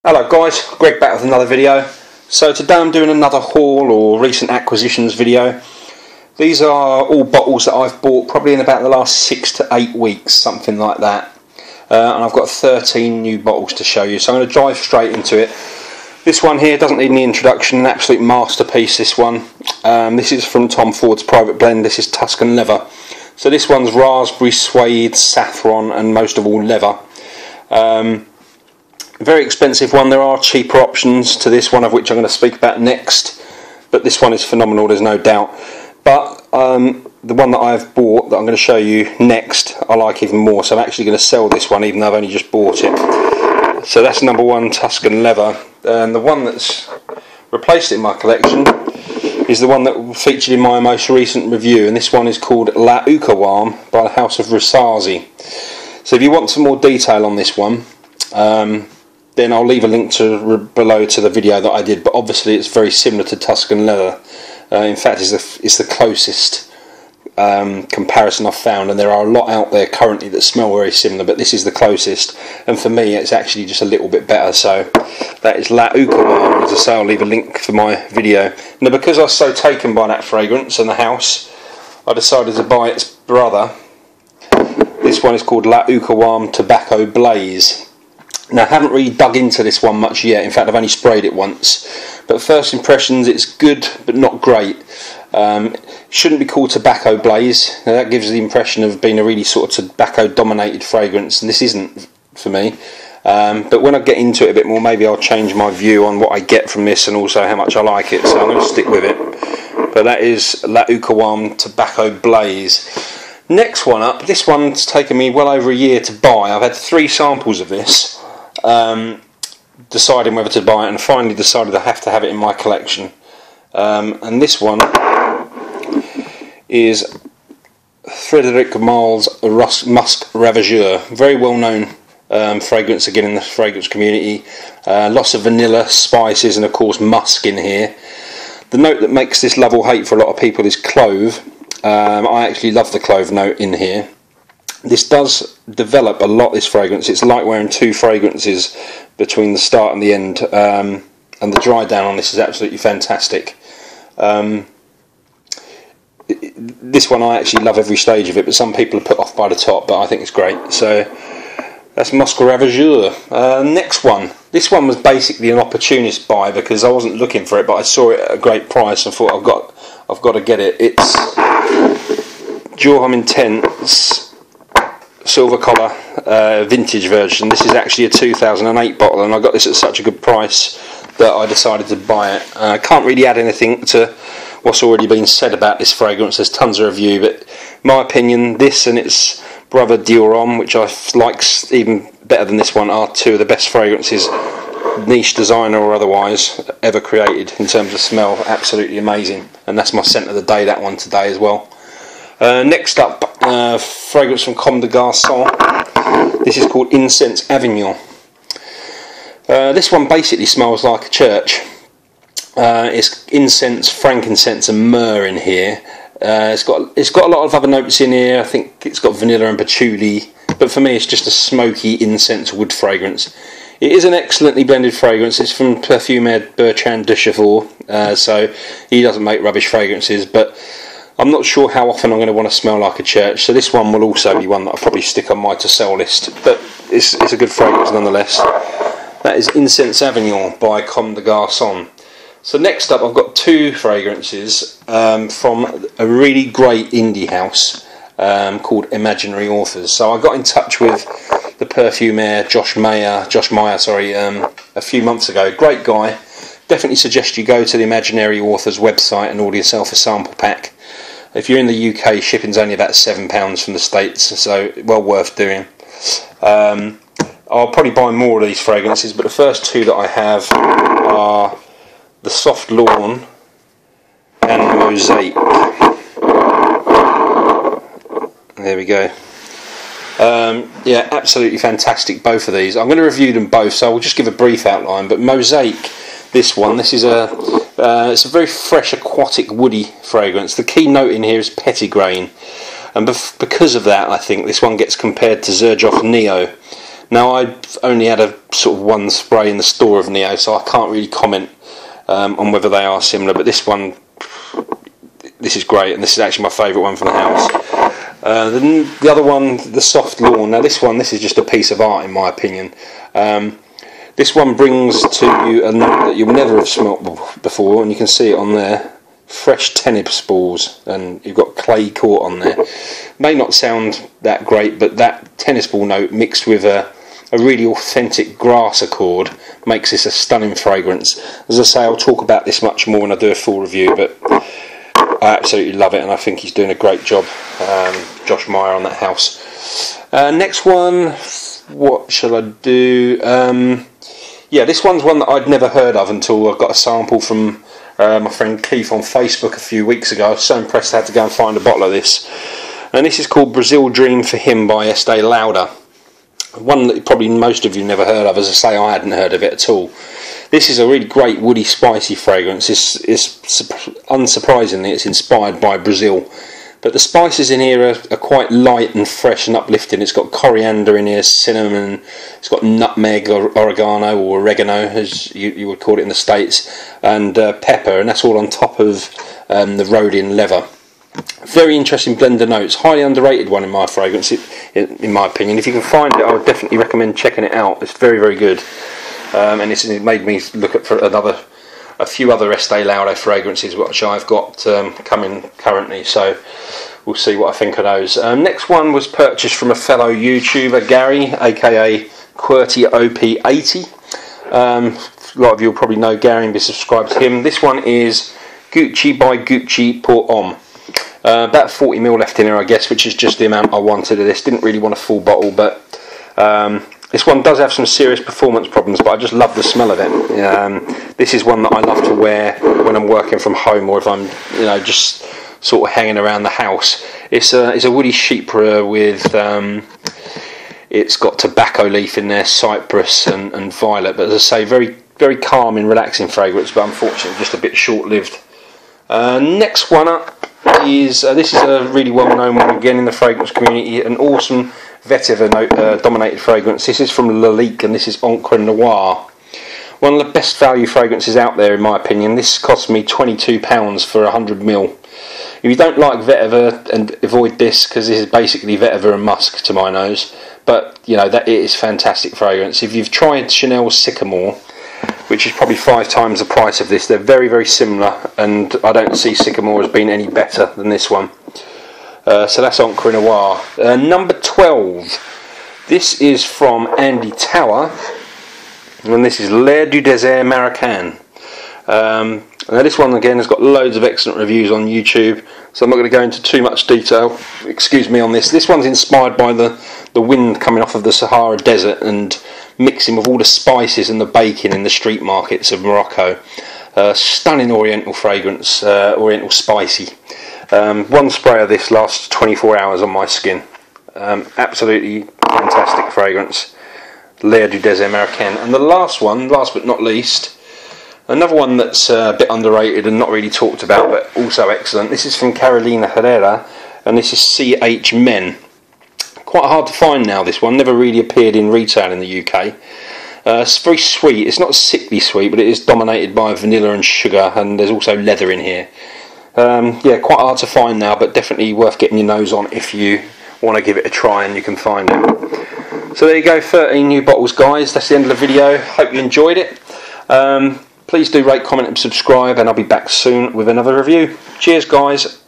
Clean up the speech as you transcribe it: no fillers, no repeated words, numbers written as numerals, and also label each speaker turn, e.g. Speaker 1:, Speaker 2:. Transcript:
Speaker 1: Hello guys, Greg back with another video. So today I'm doing another haul or recent acquisitions video. These are all bottles that I've bought probably in about the last 6 to 8 weeks, something like that. And I've got 13 new bottles to show you, so I'm going to dive straight into it. This one here doesn't need any introduction, an absolute masterpiece this one. This is from Tom Ford's Private Blend. This is Tuscan Leather. So this one's raspberry, suede, saffron and most of all leather. Very expensive one. There are cheaper options to this one, of which I'm going to speak about next, but this one is phenomenal, there's no doubt. But the one that I've bought that I'm going to show you next I like even more, so I'm actually going to sell this one even though I've only just bought it. So that's number one, Tuscan Leather, and the one that's replaced it in my collection is the one that featured in my most recent review, and this one is called La Ukhawam by the House of Rasazi. So if you want some more detail on this one, then I'll leave a link below to the video that I did, but obviously it's very similar to Tuscan Leather. In fact, it's the closest comparison I've found, and there are a lot out there currently that smell very similar, but this is the closest, and for me it's actually just a little bit better. So that is La Ukhawam. As I say, I'll leave a link for my video. Now, because I was so taken by that fragrance and the house, I decided to buy its brother. This one is called La Ukhawam Tobacco Blaze. Now, I haven't really dug into this one much yet. In fact, I've only sprayed it once. But first impressions, it's good, but not great. Shouldn't be called Tobacco Blaze. Now, that gives the impression of being a really sort of tobacco-dominated fragrance, and this isn't for me. But when I get into it a bit more, maybe I'll change my view on what I get from this and also how much I like it. So I'm going to stick with it. But that is La Ukhawam Tobacco Blaze. Next one up, this one's taken me well over a year to buy. I've had 3 samples of this. Deciding whether to buy it, and finally decided I have to have it in my collection. And this one is Frederic Malle's Musk Ravageur. Very well known fragrance again in the fragrance community. Lots of vanilla, spices and of course musk in here. The note that makes this love or hate for a lot of people is clove. I actually love the clove note in here. This does develop a lot, this fragrance. It's like wearing 2 fragrances between the start and the end, and the dry down on this is absolutely fantastic. This one I actually love every stage of it, but some people are put off by the top, but I think it's great. So that's Musk Ravageur. Next one. This one was basically an opportunist buy because I wasn't looking for it, but I saw it at a great price and thought I've got to get it. It's Jour Homme Intense silver collar vintage version. This is actually a 2008 bottle, and I got this at such a good price that I decided to buy it. I can't really add anything to what's already been said about this fragrance. There's tons of review, but in my opinion, this and its brother Dior Homme, which I like even better than this one, are 2 of the best fragrances, niche designer or otherwise, ever created in terms of smell. Absolutely amazing, and that's my scent of the day, that one today as well. Next up, fragrance from Comme des Garçons. This is called Incense Avignon. This one basically smells like a church. It's incense, frankincense and myrrh in here. It's got a lot of other notes in here. I think it's got vanilla and patchouli, but for me it's just a smoky incense wood fragrance. It is an excellently blended fragrance. It's from perfumer Bertrand de Chevaux, so he doesn't make rubbish fragrances, but I'm not sure how often I'm going to want to smell like a church, so this one will also be one that I'll probably stick on my to sell list, but it's a good fragrance nonetheless. That is Incense Avignon by Comme des Garçons. So next up I've got 2 fragrances from a really great indie house called Imaginary Authors. So I got in touch with the perfumer Josh Meyer, a few months ago. Great guy. Definitely suggest you go to the Imaginary Authors website and order yourself a sample pack. If you're in the UK, shipping's only about £7 from the States, so well worth doing. I'll probably buy more of these fragrances, but the first 2 that I have are the Soft Lawn and Mosaic. There we go. Yeah, absolutely fantastic, both of these. I'm going to review them both, so I'll just give a brief outline. But Mosaic, this is it's a very fresh, aquatic, woody fragrance. The key note in here is petitgrain, and because of that, I think this one gets compared to Xerjoff Neo. Now, I've only had a sort of one spray in the store of Neo, so I can't really comment on whether they are similar, but this is great, and this is actually my favourite one from the house. The other one, the Soft Lawn. Now this is just a piece of art in my opinion. This one brings to you a note that you'll never have smelt before, and you can see it on there. Fresh tennis balls, and you've got clay court on there. May not sound that great, but that tennis ball note mixed with a really authentic grass accord makes this a stunning fragrance. As I say, I'll talk about this much more when I do a full review, but I absolutely love it, and I think he's doing a great job, Josh Meyer, on that house. Next one, what shall I do? Yeah, this one's one that I'd never heard of until I got a sample from my friend Keith on Facebook a few weeks ago. I was so impressed I had to go and find a bottle of this. And this is called Brazil Dream for Him by Estee Lauder. One that probably most of you never heard of. As I say, I hadn't heard of it at all. This is a really great woody spicy fragrance. It's unsurprisingly, it's inspired by Brazil. But the spices in here are quite light and fresh and uplifting. It's got coriander in here, cinnamon, it's got nutmeg or oregano, or oregano as you would call it in the States, and pepper, and that's all on top of the Rhodian leather. Very interesting blend of notes, highly underrated one in my fragrance, in my opinion. If you can find it, I would definitely recommend checking it out. It's very, very good, and it made me look at for a few other Estee Lauder fragrances which I've got coming currently, so we'll see what I think of those. Next one was purchased from a fellow YouTuber, Gary, aka QWERTY OP80. A lot of you will probably know Gary and be subscribed to him. This one is Gucci by Gucci Pour Homme. About 40ml left in here, I guess, which is just the amount I wanted of this. Didn't really want a full bottle, but this one does have some serious performance problems, but I just love the smell of it. This is one that I love to wear when I'm working from home, or if I'm, just sort of hanging around the house. It's a woody chypre with, it's got tobacco leaf in there, cypress and violet. But as I say, very, very calm and relaxing fragrance, but unfortunately just a bit short-lived. Next one up is this is a really well-known one again in the fragrance community, an awesome vetiver dominated fragrance. This is from Lalique, and this is Encre Noire. One of the best value fragrances out there in my opinion. This cost me £22 for 100ml. If you don't like vetiver, and avoid this, because this is basically vetiver and musk to my nose, but that it is fantastic fragrance. If you've tried Chanel's Sycamore, which is probably 5 times the price of this, they're very, very similar, and I don't see Sycamore as being any better than this one. So that's Encre Noire. Number 12. This is from Andy Tower, and this is L'air du désert Marocain. Now this one again has got loads of excellent reviews on YouTube, so I'm not going to go into too much detail, excuse me, on this. This one's inspired by the wind coming off of the Sahara Desert and mixing with all the spices and the baking in the street markets of Morocco. Stunning oriental fragrance, oriental spicy. One spray of this lasts 24 hours on my skin. Absolutely fantastic fragrance. L'air du désert Marocain. And the last one, last but not least, another one that's a bit underrated and not really talked about, but also excellent. This is from Carolina Herrera, and this is CH Men. Quite hard to find now, this one. Never really appeared in retail in the UK. It's very sweet. It's not sickly sweet, but it is dominated by vanilla and sugar, and there's also leather in here. Yeah, quite hard to find now, but definitely worth getting your nose on if you want to give it a try and you can find it. So there you go, 13 new bottles, guys. That's the end of the video. Hope you enjoyed it. Please do rate, comment and subscribe, and I'll be back soon with another review. Cheers, guys.